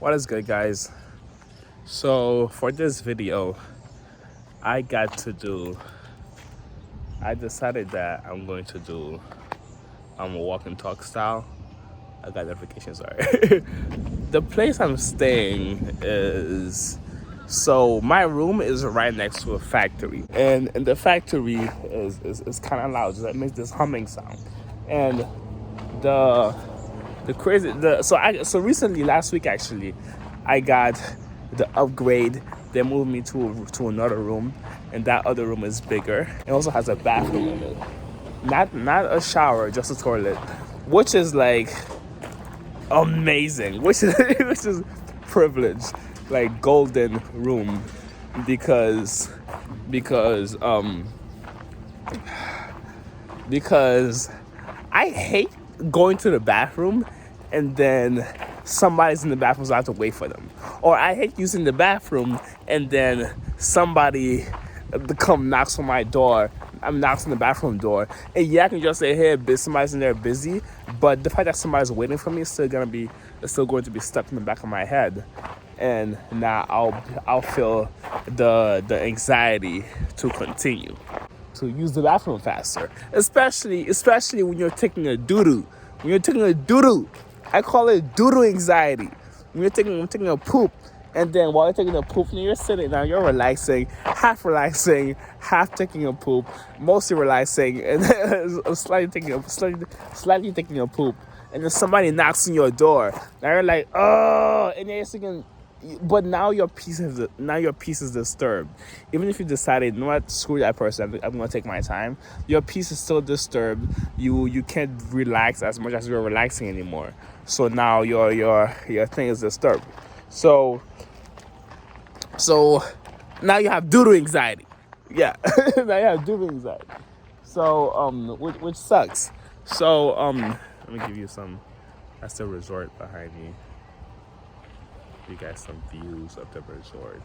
What is good, guys? So for this video, I decided that I'm going to do a walk and talk style. I got notifications, sorry. The place I'm staying so my room is right next to a factory, and the factory is kind of loud. That makes this humming sound, and the so recently, last week actually, I got the upgrade. They moved me to another room, and that other room is bigger. It also has a bathroom in it, not a shower, just a toilet, which is like amazing, which is privilege, like golden room, because because I hate going to the bathroom and then somebody's in the bathroom, so I have to wait for them. Or I hate using the bathroom and then somebody knocks on my door. Knocks on the bathroom door. And yeah, I can just say, hey, somebody's in there busy. But the fact that somebody's waiting for me is still going to be stuck in the back of my head. And now I'll feel the anxiety to continue to use the bathroom faster, especially when you're taking a doo-doo. When you're taking a doo-doo, I call it doo-doo anxiety. When you're taking a poop, and then while you're taking a poop, and you're sitting down, you're relaxing, half taking a poop, mostly relaxing, and then slightly taking a poop, and then somebody knocks on your door. Now you're like, oh, and you're thinking. But now your peace is disturbed. Even if you decided, you know what, screw that person, I'm gonna take my time. Your peace is still disturbed. You can't relax as much as you're relaxing anymore. So now your thing is disturbed. So now you have doo-doo anxiety. Yeah, now you have doo-doo anxiety. So which sucks. So let me give you some. That's the resort behind me. You got some views of the resort.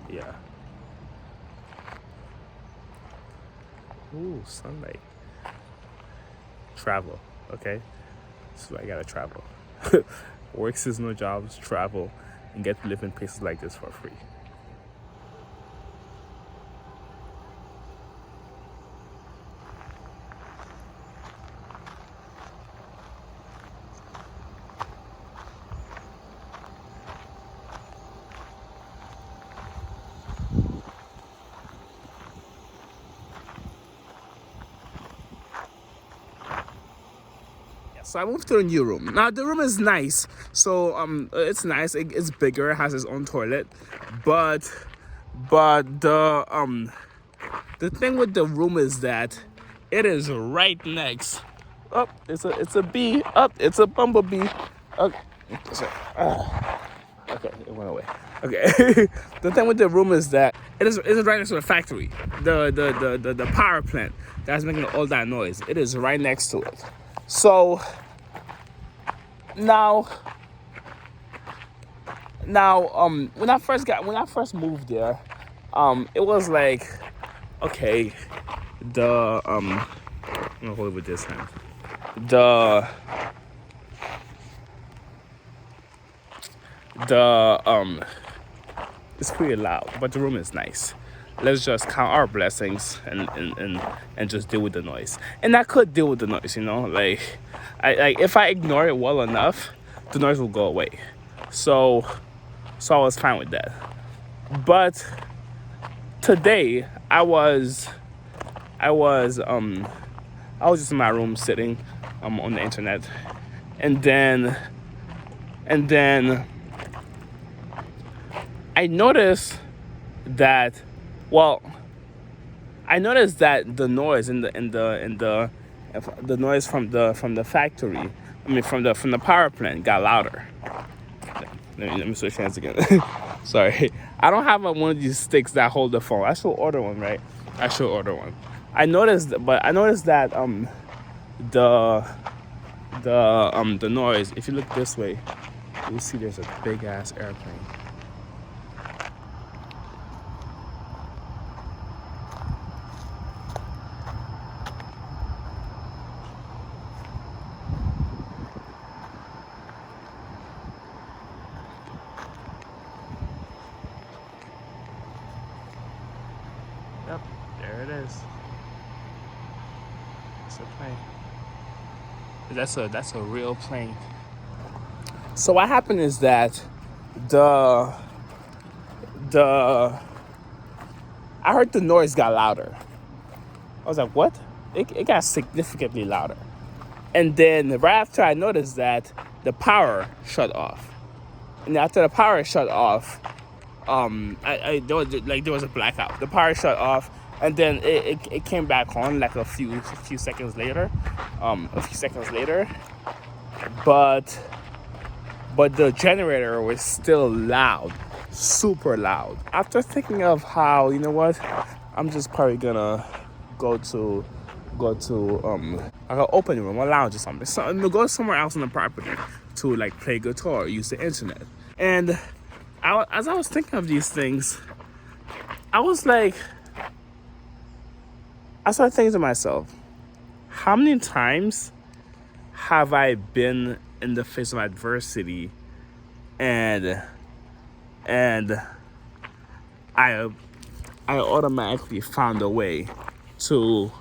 Yeah. Ooh, sunlight. Travel, okay? So I gotta travel. Work seasonal jobs, travel, and get to live in places like this for free. So I moved to a new room. Now the room is nice. So it's nice. It's bigger. It has its own toilet. But the thing with the room is that it is right next. Oh, it's a bee. Oh, it's a bumblebee. Okay, okay, it went away. Okay. The thing with the room is that it is right next to the factory. The power plant that's making all that noise. It is right next to it. So now when I first moved there, it was like, okay, I'm gonna hold it with this hand. It's pretty loud, but the room is nice. Let's just count our blessings and just deal with the noise. And I could deal with the noise, like if I ignore it well enough, the noise will go away. So I was fine with that. But today I was just in my room sitting on the internet, and then I noticed that the noise the noise from the factory, from the power plant, got louder. Let me switch hands again. Sorry, I don't have one of these sticks that hold the phone. I should order one, right? I should order one. I noticed that the noise. If you look this way, you'll see there's a big ass airplane. There it is. It's a plane. That's a real plane. So what happened is that the I heard the noise got louder. I was like, what? It got significantly louder. And then right after I noticed that, the power shut off. And after the power shut off, there was a blackout. The power shut off, and then it came back on like a few seconds later. But the generator was still loud, super loud. After thinking of how, you know what, I'm just probably gonna go to like an open room, a lounge or something. So go somewhere else on the property to like play guitar or use the internet. And as I was thinking of these things, I started thinking to myself, how many times have I been in the face of adversity and I automatically found a way to,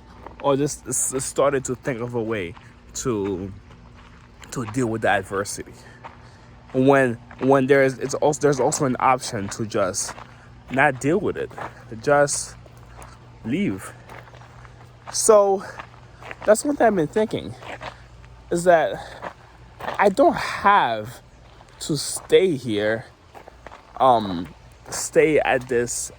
or just started to think of a way to deal with the adversity. When there's also an option to just not deal with it, just leave. So that's one thing I've been thinking, is that I don't have to stay here, stay at this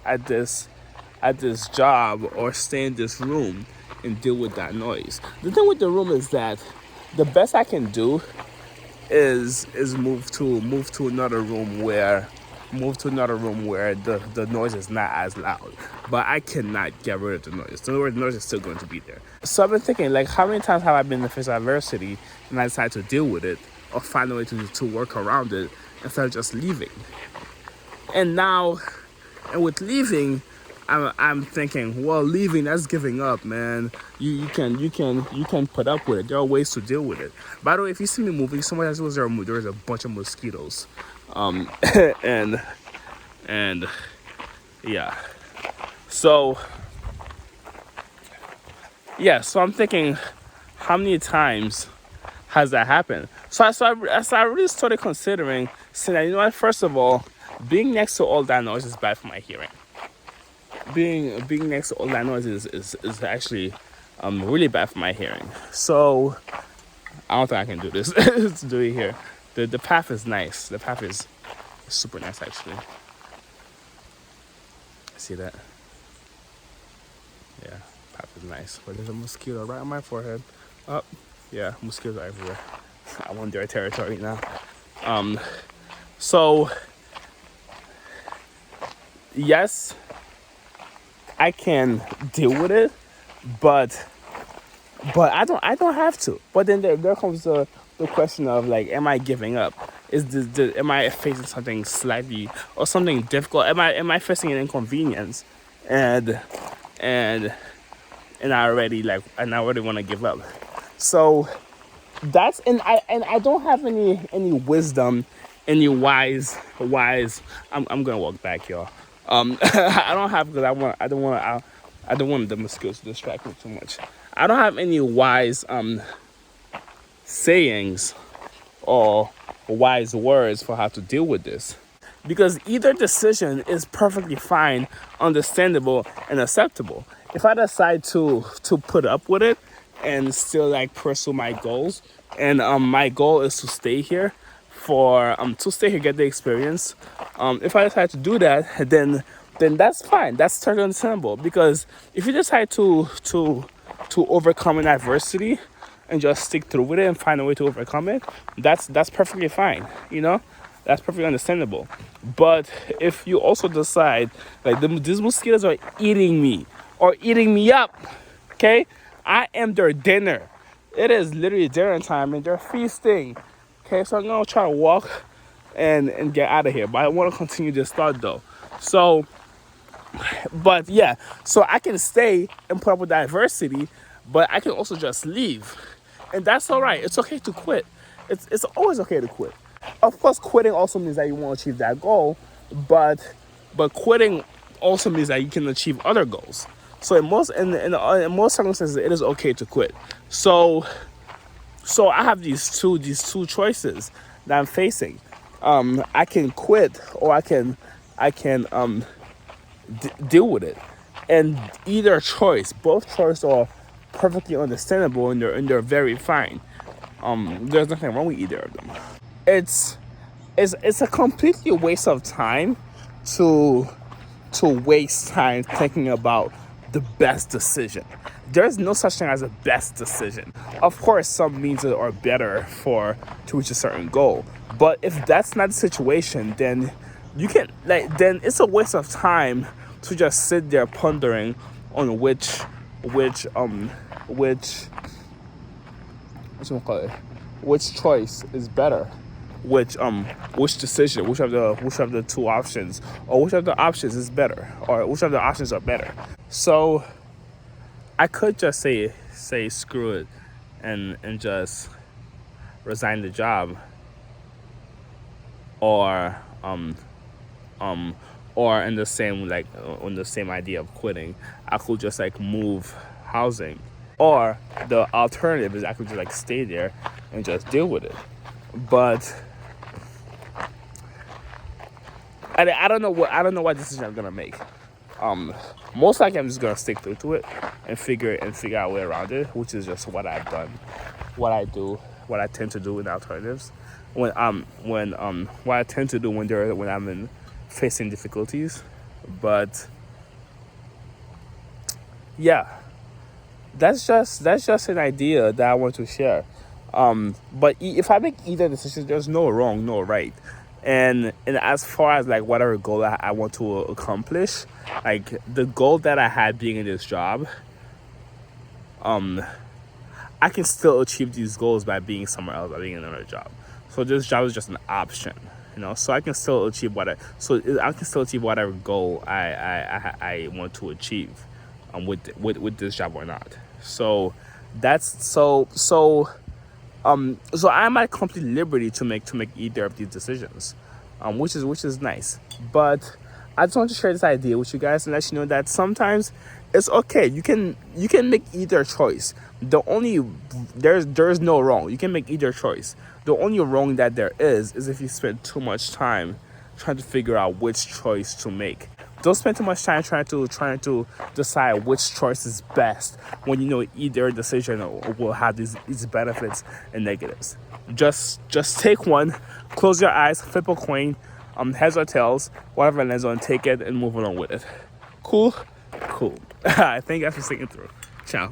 job or stay in this room and deal with that noise. The thing with the room is that the best I can do is move to another room where the noise is not as loud. But I cannot get rid of the noise. The noise is still going to be there. So I've been thinking, like, how many times have I been in the face of adversity and I decided to deal with it or find a way to work around it instead of just leaving? And with leaving, I'm thinking, well, leaving, that's giving up, man. You can put up with it. There are ways to deal with it. By the way, if you see me moving somewhere, there was a bunch of mosquitoes, and yeah. So I'm thinking, how many times has that happened? So I really started considering, saying that, you know what, first of all, being next to all that noise is bad for my hearing. Being next to all that noise is actually really bad for my hearing. So I don't think I can do this to do it here. The path is nice. The path is super nice, actually. See that? Yeah, path is nice. But there's a mosquito right on my forehead. Oh, yeah, mosquitoes are everywhere. I'm on their territory now. So yes, I can deal with it, but I don't have to. But then there comes the question of, like, am I giving up? Am I facing something slightly or something difficult? Am I facing an inconvenience, and I already want to give up? So that's, and I don't have any wisdom, any wise. I'm gonna walk back, y'all. I don't have, because I don't want the mosquitoes to distract me too much. I don't have any wise sayings or wise words for how to deal with this, because either decision is perfectly fine, understandable, and acceptable. If I decide to put up with it and still, like, pursue my goals, and my goal is to stay here get the experience. If I decide to do that, then that's fine. That's totally understandable, because if you decide to overcome an adversity and just stick through with it and find a way to overcome it, that's perfectly fine. That's perfectly understandable. But if you also decide, like, these mosquitoes are eating me or eating me up, okay? I am their dinner. It is literally dinner time and they're feasting. Okay, so I'm gonna try to walk and get out of here. But I want to continue this thought though. So I can stay and put up with the adversity, but I can also just leave. And that's all right. It's okay to quit. It's always okay to quit. Of course, quitting also means that you won't achieve that goal, but quitting also means that you can achieve other goals. So in most circumstances, it is okay to quit. So I have these two choices that I'm facing. I can quit, or I can deal with it. And either choice, both choices are perfectly understandable, and they're very fine. There's nothing wrong with either of them. It's a completely waste of time to waste time thinking about the best decision. There's no such thing as a best decision. Of course, some means are better to reach a certain goal. But if that's not the situation, then then it's a waste of time to just sit there pondering on which choice is better, which decision, which of the two options, or which of the options is better, or which of the options are better. So I could just say screw it and just resign the job, or in the same on the same idea of quitting, I could just move housing. Or the alternative is I could just stay there and just deal with it. But I don't know what decision I'm gonna make. Most likely I'm just gonna stick through to it and figure out a way around it, which is just what I've done, what I tend to do in alternatives. What I tend to do when I'm facing difficulties. But yeah, that's just an idea that I want to share. But if I make either decision, there's no wrong, no right. And as far as whatever goal I want to accomplish, the goal that I had being in this job, I can still achieve these goals by being somewhere else, by being in another job. So this job is just an option, So I can still achieve whatever goal I want to achieve, with this job or not. So that's so I'm at complete liberty to make either of these decisions, which is nice. But I just want to share this idea with you guys and let you know that sometimes it's okay. You can make either choice. There's no wrong. You can make either choice. The only wrong that there is if you spend too much time trying to figure out which choice to make. Don't spend too much time trying to decide which choice is best when either decision will have these benefits and negatives. Just take one, close your eyes, flip a coin, heads or tails, whatever it lands on, take it and move along with it. Cool. Thank you guys for sticking through. Ciao.